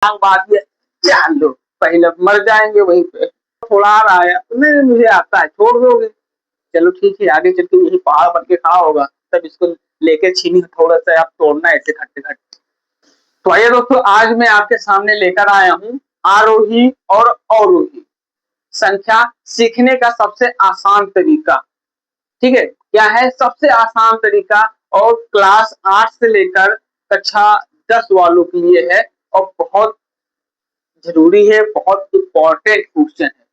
बात ये जान लो, पहले मर जाएंगे वहीं पे। थोड़ा आ रहा है, नहीं मुझे आता है, छोड़ दोगे? चलो ठीक है, आगे चल के यही पहाड़ बन के खड़ा होगा, तब इसको लेके छीनी थोड़ा सा आप तोड़ना ऐसे खट्टे खट्टे। तो आइए दोस्तों, आज मैं आपके सामने लेकर आया हूँ आरोही और अवरोही संख्या सीखने का सबसे आसान तरीका। ठीक है, क्या है सबसे आसान तरीका, और क्लास 8 से लेकर कक्षा 10 वालों के लिए है, और बहुत जरूरी है, बहुत इंपॉर्टेंट क्वेश्चन है।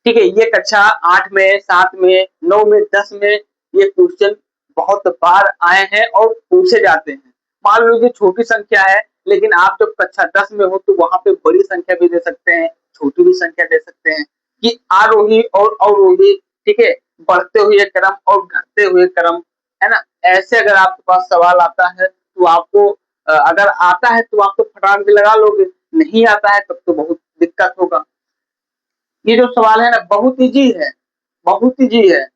ठीक है, ये कक्षा 8 में, 7 में, 9 में, 10 में ये क्वेश्चन बहुत बार आए हैं और पूछे जाते हैं। मान लीजिए छोटी संख्या है, लेकिन आप जब कक्षा 10 में हो तो वहां पे बड़ी संख्या भी दे सकते हैं, छोटी भी संख्या दे सकते हैं कि आरोही और अवरोही, ठीक है, बढ़ते हुए क्रम और घटते हुए क्रम, है ना। ऐसे अगर आपके पास सवाल आता है तो आपको अगर आता है तो आप तो फटाक से लगा लोगे, नहीं आता है तब तो बहुत दिक्कत होगा। ये जो सवाल है ना, बहुत इजी है, बहुत इजी है।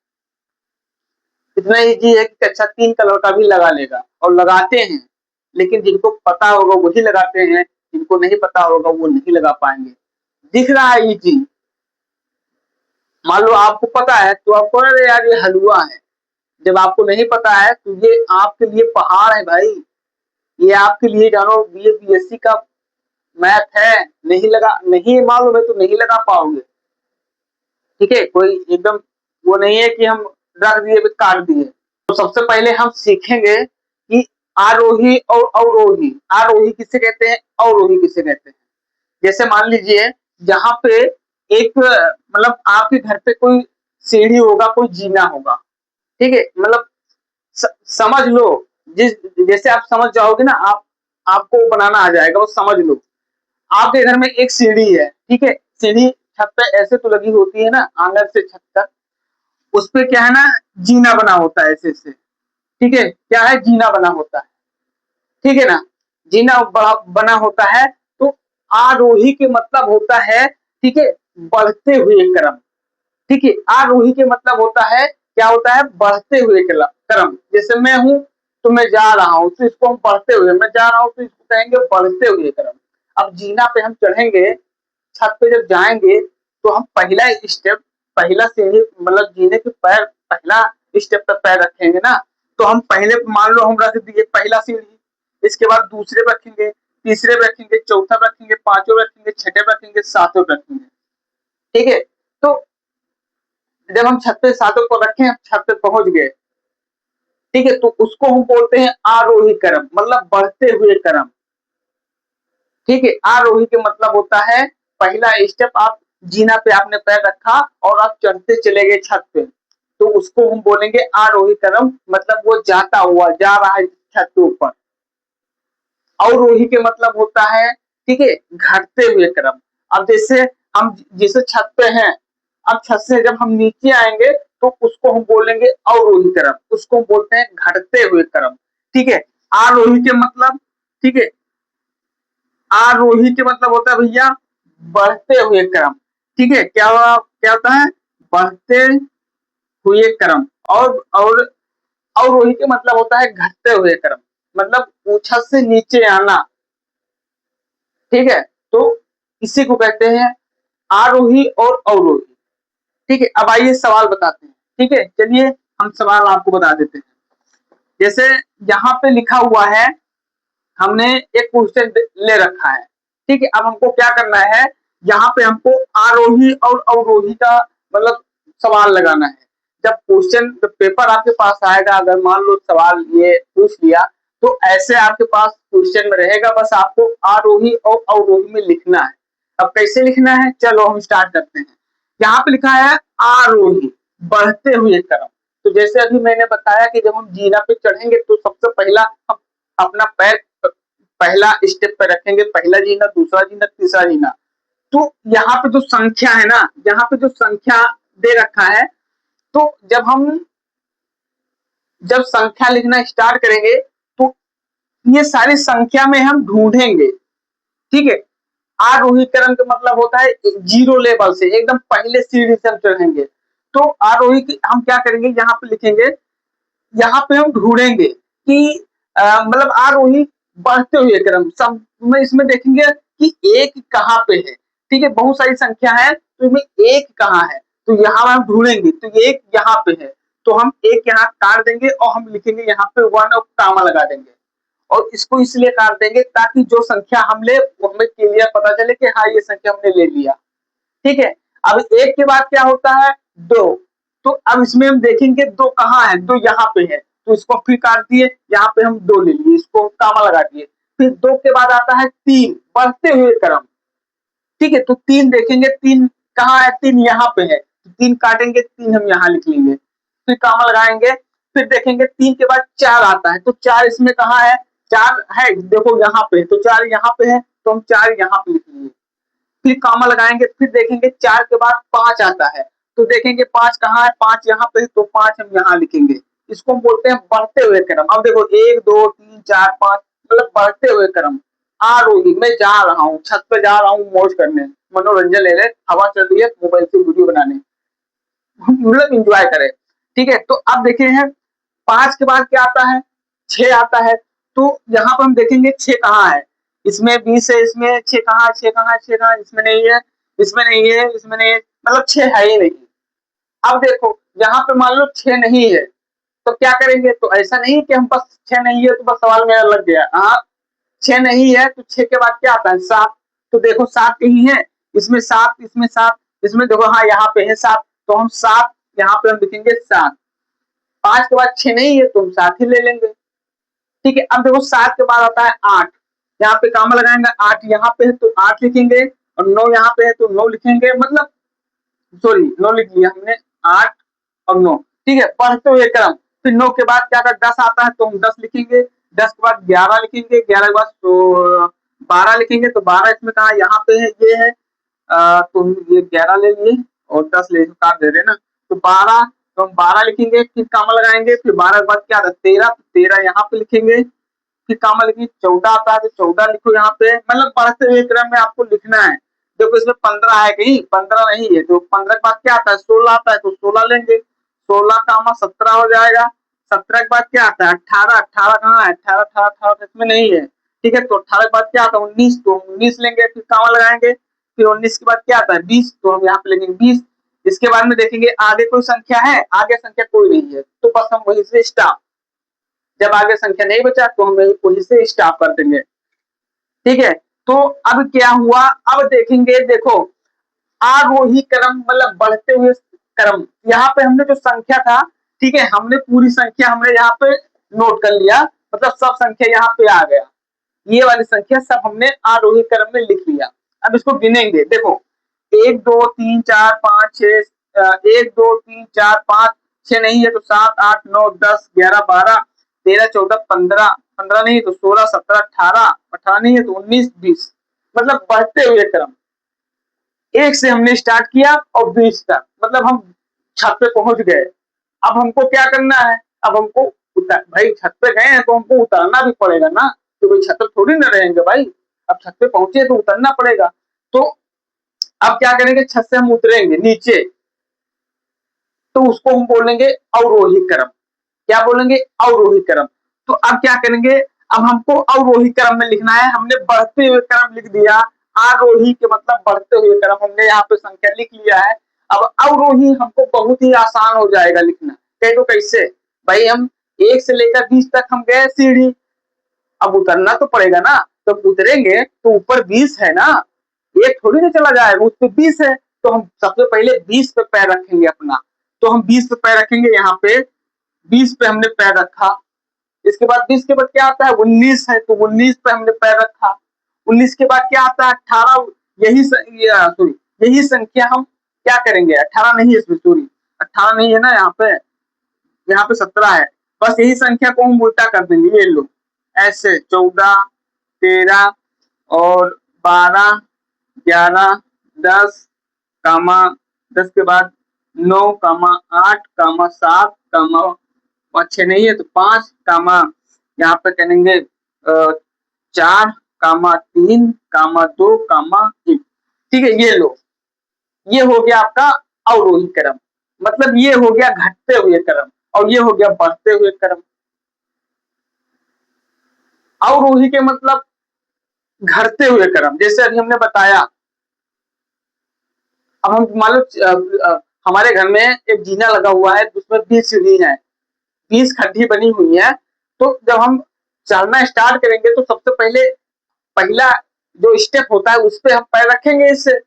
इतना इजी है कि कक्षा 3 का लड़का भी लगा लेगा, और लगाते हैं। लेकिन जिनको पता होगा वही लगाते हैं, जिनको नहीं पता होगा वो नहीं लगा पाएंगे। दिख रहा है इजी, मान लो आपको पता है तो आपको अरे यार ये हलवा है। जब आपको नहीं पता है तो ये आपके लिए पहाड़ है भाई, ये आपके लिए जानो बीए बीएससी का मैथ है। नहीं लगा, नहीं मालूम है तो नहीं लगा पाओगे। ठीक है, कोई एकदम वो नहीं है कि हम रख दिए काट दिए। तो सबसे पहले हम सीखेंगे कि आरोही और अवरोही, आरोही किसे कहते हैं, अवरोही किसे कहते हैं। जैसे मान लीजिए यहाँ पे एक मतलब आपके घर पे कोई सीढ़ी होगा, कोई जीना होगा, ठीक है, मतलब समझ लो, जिस जैसे आप समझ जाओगे ना, आपको बनाना आ जाएगा, वो समझ लो। आपके घर में एक सीढ़ी है, ठीक है, सीढ़ी छत पे ऐसे तो लगी होती है ना, आंगन से छत तक, उस पे क्या है ना, जीना बना होता है ऐसे ऐसे। ठीक है, क्या है, जीना बना होता है, ठीक है ना, जीना बना होता है। तो आरोही के मतलब होता है, ठीक है, बढ़ते हुए क्रम। ठीक है, आरोही के मतलब होता है, क्या होता है, बढ़ते हुए क्रम। जैसे मैं हूं तो मैं जा रहा हूं, तो इसको हम बढ़ते हुए, मैं जा रहा हूं तो इसको कहेंगे बढ़ते हुए क्रम। अब जीना पे हम चढ़ेंगे, छत पे जब जाएंगे तो हम पहला स्टेप, पहला सीढ़ी मतलब जीने के पैर, पहला स्टेप पर पैर रखेंगे ना, तो हम पहले मान लो हम रख दिए पहला सीढ़ी, इसके बाद दूसरे पे रखेंगे, तीसरे पे रखेंगे, चौथा पे रखेंगे, पांचवें पे रखेंगे, छठे पे रखेंगे, सातवें पे रखेंगे। ठीक है, तो जब हम छत पे सातों को रखे, छत पे पहुंच गए, ठीक है, तो उसको हम बोलते हैं आरोही क्रम, मतलब बढ़ते हुए क्रम। ठीक है, आरोही के मतलब होता है पहला स्टेप, आप जीना पे आपने पैर रखा और आप चढ़ते चले गए छत पे, तो उसको हम बोलेंगे आरोही क्रम, मतलब वो जाता हुआ जा रहा है छत के ऊपर। अवरोही के मतलब होता है, ठीक है, घटते हुए क्रम। अब जैसे हम जैसे छत पे हैं, अब छत से जब हम नीचे आएंगे तो उसको हम बोलेंगे अवरोही क्रम, उसको हम बोलते हैं घटते हुए क्रम। ठीक है, आरोही के मतलब, ठीक है, आरोही के मतलब होता है भैया बढ़ते हुए क्रम। ठीक है, क्या होता है, बढ़ते हुए क्रम। और अवरोही के मतलब होता है घटते हुए क्रम, मतलब छत से नीचे आना। ठीक है, तो इसी को कहते हैं आरोही और अवरोही। ठीक है, अब आइए सवाल बताते हैं। ठीक है, चलिए हम सवाल आपको बता देते हैं। जैसे यहाँ पे लिखा हुआ है, हमने एक क्वेश्चन ले रखा है। ठीक है, अब हमको क्या करना है, यहाँ पे हमको आरोही और अवरोही का मतलब सवाल लगाना है। जब क्वेश्चन पेपर आपके पास आएगा, अगर मान लो सवाल ये पूछ लिया, तो ऐसे आपके पास क्वेश्चन में रहेगा, बस आपको आरोही और अवरोही में लिखना है। अब कैसे लिखना है, चलो हम स्टार्ट करते हैं। यहाँ पे लिखा है आरोही, बढ़ते हुए क्रम। तो जैसे अभी मैंने बताया कि जब हम जीना पे चढ़ेंगे तो सबसे पहला हम अपना पैर पहला स्टेप पे रखेंगे, पहला जीना, दूसरा जीना, तीसरा जीना। तो यहाँ पे जो संख्या है ना, यहाँ पे जो संख्या दे रखा है, तो जब संख्या लिखना स्टार्ट करेंगे तो ये सारी संख्या में हम ढूंढेंगे। ठीक है, आरोही क्रम का मतलब होता है जीरो लेवल से एकदम पहले सीढ़ी से हम चढ़ेंगे। तो आरोही हम क्या करेंगे, यहाँ पे लिखेंगे, यहाँ पे हम ढूंढेंगे कि मतलब आरोही बढ़ते हुए क्रम, सब में इसमें देखेंगे कि एक कहाँ पे है। ठीक है, बहुत सारी संख्या है तो इसमें एक कहाँ है, तो यहाँ हम ढूंढेंगे तो एक यहाँ पे है, तो हम एक यहाँ काट देंगे और हम लिखेंगे यहाँ पे 1 और कामा लगा देंगे। और इसको इसलिए काट देंगे ताकि जो संख्या हम ले वो हमें क्लियर पता चले कि हाँ ये संख्या हमने ले लिया। ठीक है, अब एक के बाद क्या होता है 2, तो अब इसमें हम देखेंगे 2 कहाँ है, 2 यहाँ पे है, तो इसको फिर काट दिए, यहाँ पे हम 2 ले लिए, इसको कामा लगा दिए। फिर 2 के बाद आता है 3, बढ़ते हुए क्रम। ठीक है, तो 3 देखेंगे, 3 कहाँ है, 3 यहाँ पे है, तो 3 काटेंगे, 3 हम यहाँ लिख लेंगे, फिर कामा लगाएंगे। फिर देखेंगे 3 के बाद 4 आता है, तो 4 इसमें कहाँ है, 4 है देखो यहाँ पे, तो 4 यहाँ पे है, तो हम 4 यहाँ पे लिख लेंगे, फिर कामा लगाएंगे। फिर देखेंगे 4 के बाद 5 आता है, तो देखेंगे 5 कहाँ है, 5 यहाँ पे, तो 5 हम यहाँ लिखेंगे। इसको हम बोलते हैं बढ़ते हुए क्रम। अब देखो 1 2 3 4 5 मतलब बढ़ते हुए क्रम। आरोही, मैं जा रहा हूँ, छत पे जा रहा हूँ मौज करने, मनोरंजन ले रहे, हवा चल रही है, मोबाइल से वीडियो बनाने, मतलब इंजॉय करे। ठीक है, तो अब देखे हैं 5 के बाद क्या आता है, 6 आता है, तो यहाँ पर हम देखेंगे 6 कहाँ है, इसमें 20 है, इसमें 6 कहाँ है, 6 कहाँ है, 6 कहाँ है, इसमें नहीं है, इसमें नहीं है, इसमें नहीं है, मतलब 6 है ही नहीं। अब देखो यहाँ पे मान लो 6 नहीं है, तो क्या करेंगे, तो ऐसा नहीं कि हम बस 6 नहीं है तो बस सवाल मेरा लग गया। हाँ, 6 नहीं है तो 6 के बाद क्या आता है 7, तो देखो 7 कहीं है, इसमें 7, इसमें 7, इसमें देखो हाँ यहाँ पे है 7, तो हम 7 यहाँ पे हम लिखेंगे 7। 5 के बाद 6 नहीं है तो हम 7 ही ले लेंगे। ठीक है, अब देखो 7 के बाद आता है 8, यहाँ पे कामा लगाएंगे, 8 यहाँ पे है तो 8 लिखेंगे, और 9 यहाँ पे है तो 9 लिखेंगे, मतलब सॉरी 9 लिख लिया हमने, 8 और 9। ठीक है, बढ़ते हुए क्रम। फिर 9 के बाद क्या आता है 10 आता है, तो हम 10 लिखेंगे, 10 के बाद 11 लिखेंगे, 11 के बाद तो 12 लिखेंगे, तो 12 इसमें कहा यहाँ पे है, ये है, तो ये 11 ले लिए और 10 ले काट दे रहे ना, तो 12, तो हम 12 लिखेंगे, फिर कामा लगाएंगे, फिर 12 के बाद क्या आता है 13, तो 13 यहाँ पे लिखेंगे, फिर कामा लिखिए। 14 आता है तो 14 लिखो यहाँ पे, मतलब बढ़ते हुए क्रम में आपको लिखना है। देखो इसमें 15 है, कहीं 15 नहीं है, तो 15 के बाद क्या आता है 16 आता है, तो 16 लेंगे, 16 कामा 17 हो जाएगा। 17 के बाद क्या आता है 18, 18 कहाँ है, 18 18 18 इसमें नहीं है। ठीक है, तो 18 के बाद क्या आता है 19, तो 19 लेंगे, फिर कामा लगाएंगे, फिर 19 के बाद क्या आता है 20, तो हम यहाँ पे लेंगे 20। इसके बाद में देखेंगे आगे कोई संख्या है, आगे संख्या कोई नहीं है, तो बस हम वही से स्टॉप। जब आगे संख्या नहीं बचा तो हम वही से स्टॉप कर देंगे। ठीक है, तो अब क्या हुआ, अब देखेंगे, देखो आरोही क्रम मतलब बढ़ते हुए क्रम। यहाँ पे हमने जो संख्या था, ठीक है, हमने पूरी संख्या हमने यहाँ पे नोट कर लिया, मतलब सब संख्या यहाँ पे आ गया, ये वाली संख्या सब हमने आरोही क्रम में लिख लिया। अब इसको गिनेंगे, देखो 1 2 3 4 5 6, 1 2 3 4 5 6 नहीं है तो 7 8 9 10 11 12 13 14 15, 15 नहीं है तो 16 17 18, 18 नहीं है तो 19 20, मतलब बढ़ते हुए क्रम। एक से हमने स्टार्ट किया और 20 तक, मतलब हम छत पे पहुंच गए। अब हमको क्या करना है, अब हमको भाई छत पे गए हैं तो हमको उतरना भी पड़ेगा ना, तो भाई छत पे थोड़ी ना रहेंगे भाई, अब छत पे पहुंचे तो उतरना पड़ेगा। तो अब क्या करेंगे, छत से हम उतरेंगे नीचे, तो उसको हम बोलेंगे अवरोही क्रम। क्या बोलेंगे, अवरोही क्रम। तो अब क्या करेंगे, अब हमको अवरोही क्रम में लिखना है, हमने बढ़ते हुए क्रम लिख दिया, आरोही के मतलब बढ़ते हुए क्रम, हमने यहाँ पे संख्या लिख लिया है। अब अवरोही हमको बहुत ही आसान हो जाएगा लिखना। कह दो कैसे, भाई हम 1 से लेकर 20 तक हम गए सीढ़ी, अब उतरना तो पड़ेगा ना, तो उतरेंगे तो ऊपर 20 है ना, एक थोड़ी ना चला जाएगा, उस पे 20 है, तो हम सबसे पहले 20 पे पैर रखेंगे अपना, तो हम 20 पे पैर रखेंगे, यहाँ पे 20 पे हमने पैर रखा। इसके बाद 20 के बाद क्या आता है 19 है, तो 19 पे हमने पैर रखा। 19 के बाद क्या आता है 18, यही सॉरी यही संख्या हम क्या करेंगे, 18 नहीं है इसमें, सॉरी 18 नहीं है ना, यहाँ पे 17 है, बस यही संख्या को हम उल्टा कर देंगे, ये लो ऐसे 14 13 और 12 11 10 कामा 10 के बाद 9 कामा 8 कामा 7 कामा 6 नहीं है तो 5 कामा यहाँ पे करेंगे 4 कामा 3 कामा 2 कामा 1। ठीक है, ये लो, ये हो गया आपका अवरोही क्रम, मतलब ये हो गया घटते हुए क्रम, और ये हो गया बढ़ते हुए क्रम। अवरोही के मतलब घटते हुए क्रम, जैसे अभी हमने बताया। अब हम मान लो हमारे घर में एक जीना लगा हुआ है, उसमें 20 सीढ़ी है, 20 खड्डी बनी हुई है। तो जब हम चढ़ना स्टार्ट करेंगे तो सबसे पहले पहला जो स्टेप होता है उस पे हम पैर रखेंगे इससे,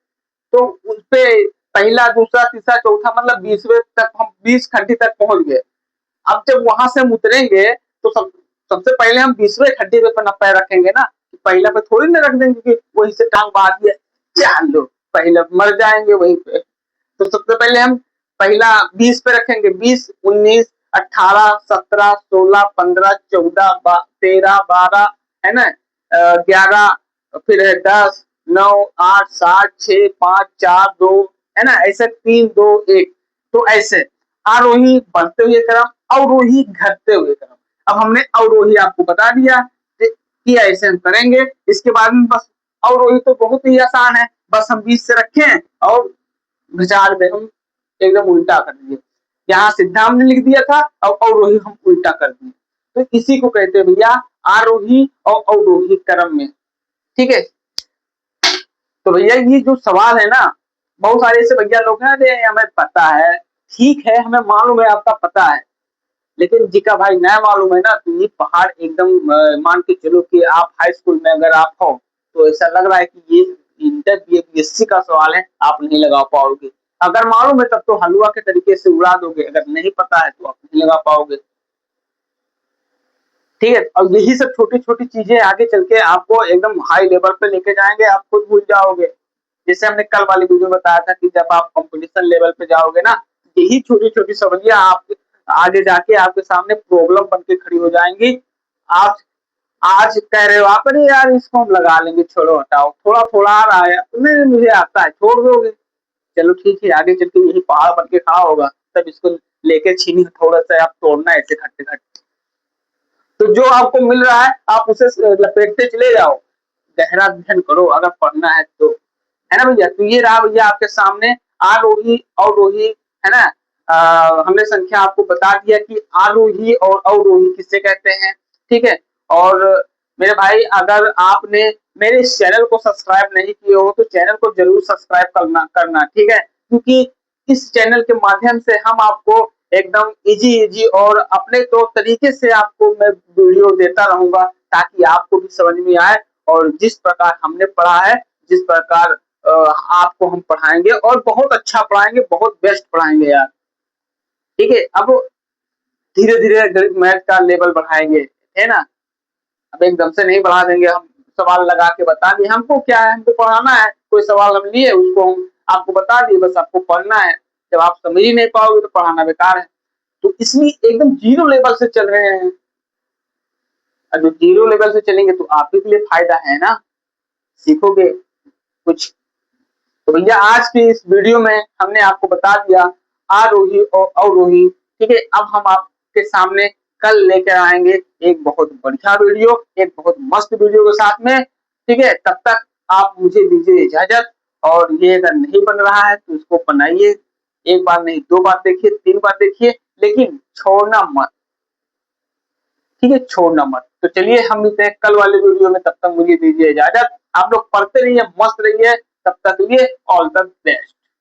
तो उस पे पहला, दूसरा, तीसरा, चौथा, मतलब 20वें तक हम 20 खड्डी तक पहुंच गए। अब जब वहां से हम उतरेंगे तो सबसे पहले हम 20वें खड्डे पे अपना पैर रखेंगे ना, पहला पे थोड़ी ना रख देंगे कि वहीं से टांग बांध दिया, जान लो पहले मर जाएंगे वहीं पे। तो सबसे पहले हम पहला 20 पे रखेंगे, 20, 19, 18, 17, 16, 15, 14, 13, 12, है ना, 11, फिर है 10, 9, 8, 7, 6, 5, 4, 2, है ना, ऐसे 3, 2, 1। तो ऐसे आरोही बढ़ते हुए क्रम, अवरोही घटते हुए क्रम। अब हमने अवरोही आपको बता दिया कि ऐसे हम करेंगे। इसके बाद में बस अवरोही तो बहुत ही आसान है, बस हम 20 से रखें और विचार में हम एकदम उल्टा कर दिए। यहाँ सीधा हमने लिख दिया था और अवरोही हम उल्टा कर दिए। तो इसी को कहते हैं भैया आरोही और अवरोही क्रम में। ठीक है, तो भैया ये जो सवाल है ना, बहुत सारे ऐसे भैया लोग हैं, अरे हमें पता है, ठीक है हमें मालूम है आपका पता है, लेकिन जिका भाई नया मालूम है ना, तो ये पहाड़ एकदम मान के चलो कि आप हाई स्कूल में अगर आप हो तो ऐसा लग रहा है कि ये इंटर बीएससी का सवाल है, आप नहीं लगा पाओगे। अगर मालूम है तब तो हलवा के तरीके से उड़ा दोगे, अगर नहीं पता है तो आप नहीं लगा पाओगे। ठीक है, और यही सब छोटी छोटी चीजें आगे चल के आपको एकदम हाई लेवल पे लेके जाएंगे, आप खुद भूल जाओगे। जैसे हमने कल वाली वीडियो में बताया था कि जब आप कंपटीशन लेवल पे जाओगे ना, यही छोटी छोटी सवालियां आप आगे जाके आपके सामने प्रॉब्लम बन के खड़ी हो जाएंगी। आप आज कह रहे हो आप, अरे यार इसको हम लगा लेंगे, छोड़ो हटाओ, थोड़ा थोड़ा आ रहा है, नहीं मुझे आता है, छोड़ दोगे। चलो ठीक है, आगे चल के यही पहाड़ बन के खड़ा होगा, तब इसको लेके छीनी थोड़ा सा आप तोड़ना ऐसे खट्टे खट्टे। तो जो आपको मिल रहा है आप उसे लपेटते चले जाओ, गहरा अध्ययन करो अगर पढ़ना है तो, है ना भैया। तो ये रहा भैया आपके सामने आरोही अवरोही, है ना। हमने संख्या आपको बता दिया कि आरोही और अवरोही किससे कहते हैं। ठीक है, और मेरे भाई अगर आपने मेरे इस चैनल को सब्सक्राइब नहीं किए हो तो चैनल को जरूर सब्सक्राइब करना करना, ठीक है, क्योंकि इस चैनल के माध्यम से हम आपको एकदम इजी इजी और अपने तो तरीके से आपको मैं वीडियो देता रहूंगा, ताकि आपको भी समझ में आए, और जिस प्रकार हमने पढ़ा है, जिस प्रकार आपको हम पढ़ाएंगे और बहुत अच्छा पढ़ाएंगे, बहुत बेस्ट पढ़ाएंगे यार। ठीक है, अब धीरे धीरे मैथ का लेवल बढ़ाएंगे, है ना। अब एकदम से नहीं बढ़ा देंगे हम, सवाल लगा के बता दिए, हमको क्या है, हमको पढ़ाना है, कोई सवाल हम लिए उसको हम आपको बता दिए, बस आपको पढ़ना है। जब आप समझ ही नहीं पाओगे तो पढ़ाना बेकार है। तो इसलिए एकदम जीरो लेवल से चल रहे हैं, और जो जीरो लेवल से चलेंगे तो आप ही के लिए फायदा है ना, सीखोगे कुछ। तो भैया आज की इस वीडियो में हमने आपको बता दिया आरोही और अवरोही। ठीक है, अब हम आपके सामने कल लेकर आएंगे एक बहुत बढ़िया वीडियो, एक बहुत मस्त वीडियो के साथ में। ठीक है, तब तक आप मुझे दीजिए इजाजत, और ये अगर नहीं बन रहा है तो इसको बनाइए, एक बार नहीं 2 बार देखिए, 3 बार देखिए, लेकिन छोड़ना मत। ठीक है, छोड़ना मत। तो चलिए हम मिलते हैं कल वाले वीडियो में, तब तक मुझे दीजिए इजाजत। आप लोग पढ़ते रहिए, मस्त रहिए, तब तक लिए ऑल द बेस्ट।